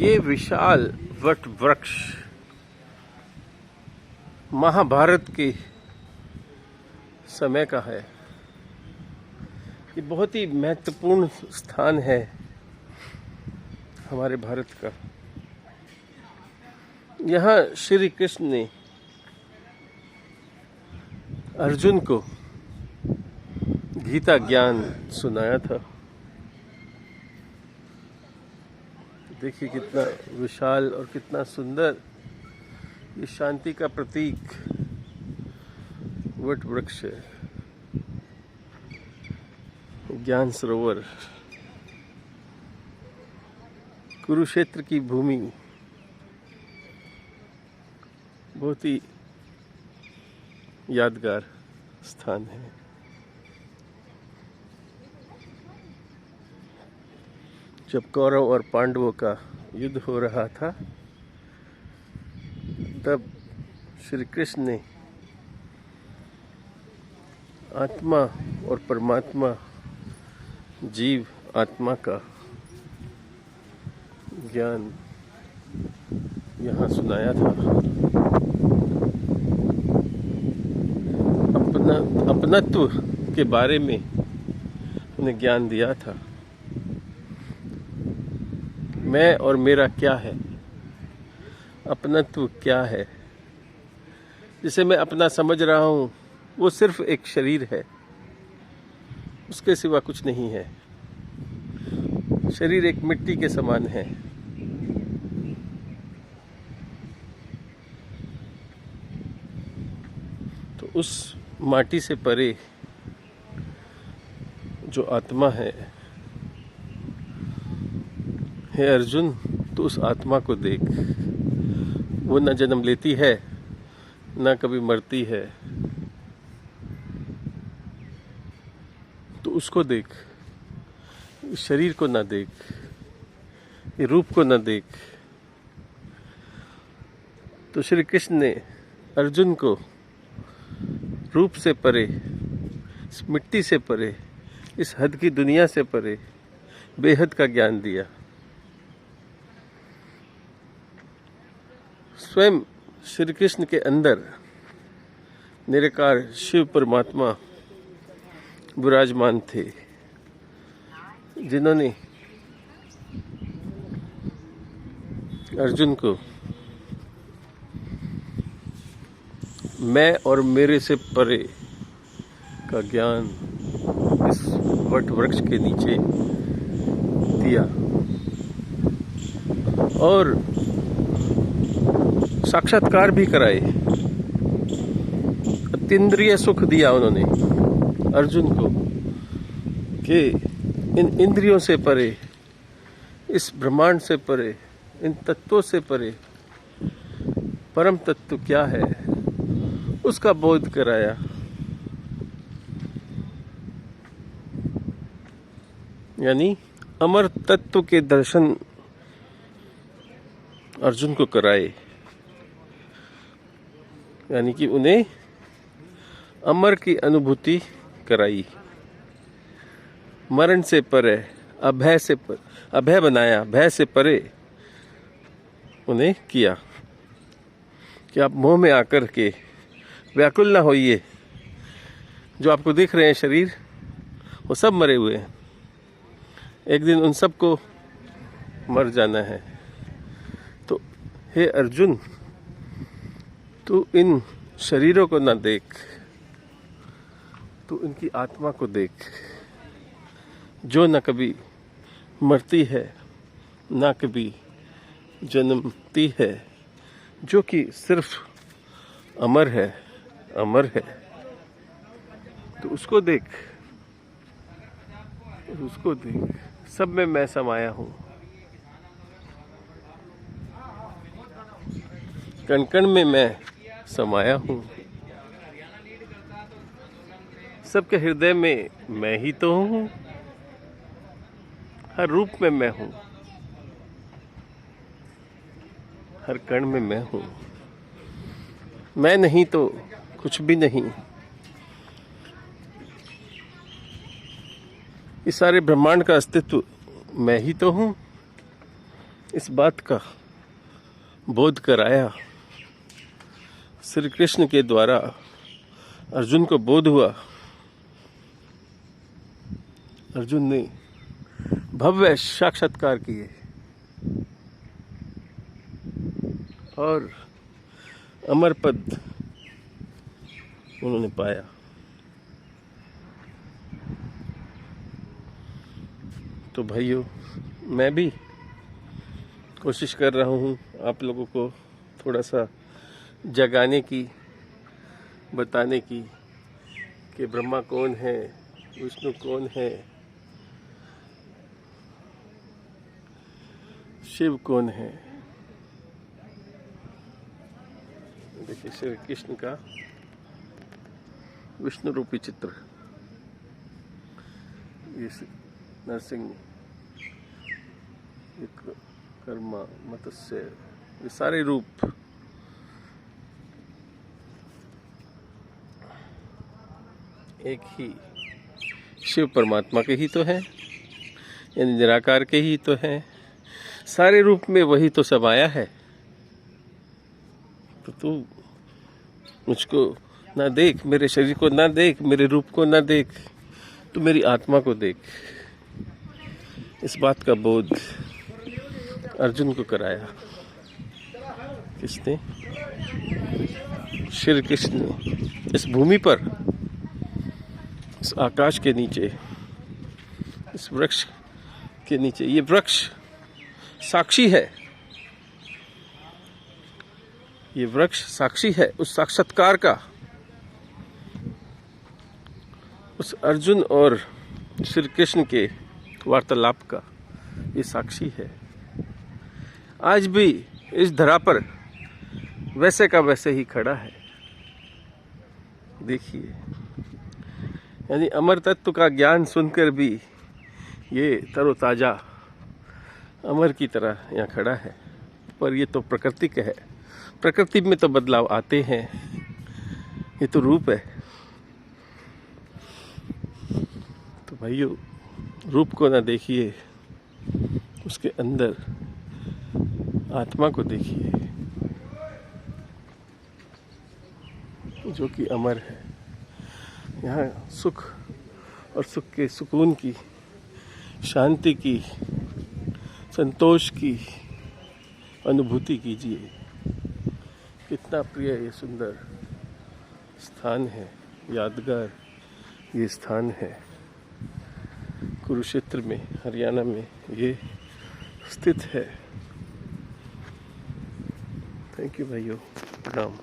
ये विशाल वट वृक्ष महाभारत के समय का है। ये बहुत ही महत्वपूर्ण स्थान है हमारे भारत का। यहाँ श्री कृष्ण ने अर्जुन को गीता ज्ञान सुनाया था। देखिए कितना विशाल और कितना सुंदर ये शांति का प्रतीक वट वृक्ष है। ज्ञान सरोवर, कुरुक्षेत्र की भूमि बहुत ही यादगार स्थान है। जब कौरव और पांडवों का युद्ध हो रहा था, तब श्री कृष्ण ने आत्मा और परमात्मा, जीव आत्मा का ज्ञान यहाँ सुनाया था। अपनत्व के बारे में उन्हें ज्ञान दिया था। मैं और मेरा क्या है, अपनत्व क्या है, जिसे मैं अपना समझ रहा हूँ, वो सिर्फ एक शरीर है, उसके सिवा कुछ नहीं है। शरीर एक मिट्टी के समान है। तो उस माटी से परे जो आत्मा है, हे अर्जुन, तो उस आत्मा को देख। वो न जन्म लेती है, न कभी मरती है। तो उसको देख, इस शरीर को न देख, ये रूप को न देख। तो श्री कृष्ण ने अर्जुन को रूप से परे, इस मिट्टी से परे, इस हद की दुनिया से परे बेहद का ज्ञान दिया। स्वयं श्री कृष्ण के अंदर निराकार शिव परमात्मा विराजमान थे, जिन्होंने अर्जुन को मैं और मेरे से परे का ज्ञान इस वट वृक्ष के नीचे दिया और साक्षात्कार भी कराए। अतीन्द्रिय सुख दिया उन्होंने अर्जुन को कि इन इंद्रियों से परे, इस ब्रह्मांड से परे, इन तत्वों से परे परम तत्व क्या है, उसका बोध कराया। यानी अमर तत्व के दर्शन अर्जुन को कराए। यानी कि उन्हें अमर की अनुभूति कराई। मरण से परे, अभय बनाया, भय से परे उन्हें किया कि आप मोह में आकर के व्याकुल ना होइए। जो आपको दिख रहे हैं शरीर, वो सब मरे हुए हैं। एक दिन उन सबको मर जाना है। तो हे अर्जुन, तू इन शरीरों को न देख, तू इनकी आत्मा को देख, जो न कभी मरती है, न कभी जन्मती है, जो कि सिर्फ अमर है, अमर है। तो उसको देख, उसको देख। सब में मैं समाया हूँ, कण कण में मैं समाया हूँ। सबके हृदय में मैं ही तो हूँ, हर रूप में मैं हूँ, हर कण में मैं हूँ। मैं नहीं तो कुछ भी नहीं। इस सारे ब्रह्मांड का अस्तित्व मैं ही तो हूँ। इस बात का बोध कराया। श्री कृष्ण के द्वारा अर्जुन को बोध हुआ। अर्जुन ने भव्य साक्षात्कार किए और अमर पद उन्होंने पाया। तो भाइयों, मैं भी कोशिश कर रहा हूँ आप लोगों को थोड़ा सा जगाने की, बताने की कि ब्रह्मा कौन है, विष्णु कौन है, शिव कौन है। देखिए श्री कृष्ण का विष्णु रूपी चित्र, ये नरसिंह, कर्मा, मत्स्य, ये सारे रूप एक ही शिव परमात्मा के ही तो हैं, यानी निराकार के ही तो हैं। सारे रूप में वही तो समाया है। तो तू मुझको ना देख, मेरे शरीर को ना देख, मेरे रूप को ना देख, तू मेरी आत्मा को देख। इस बात का बोध अर्जुन को कराया। किसने? श्री कृष्ण ने इस भूमि पर, इस आकाश के नीचे, इस वृक्ष के नीचे। ये वृक्ष साक्षी है, ये वृक्ष साक्षी है उस साक्षात्कार का, उस अर्जुन और श्री कृष्ण के वार्तालाप का। ये साक्षी है। आज भी इस धरा पर वैसे का वैसे ही खड़ा है। देखिए, यानी अमर तत्व का ज्ञान सुनकर भी ये तरोताजा अमर की तरह यहाँ खड़ा है। पर ये तो प्रकृति का है, प्रकृति में तो बदलाव आते हैं, ये तो रूप है। तो भाइयों, रूप को ना देखिए, उसके अंदर आत्मा को देखिए जो कि अमर है। यहाँ सुख और सुख के सुकून की, शांति की, संतोष की अनुभूति कीजिए। कितना प्रिय ये सुंदर स्थान है, यादगार ये स्थान है। कुरुक्षेत्र में, हरियाणा में ये स्थित है। थैंक यू भाइयों, प्रणाम।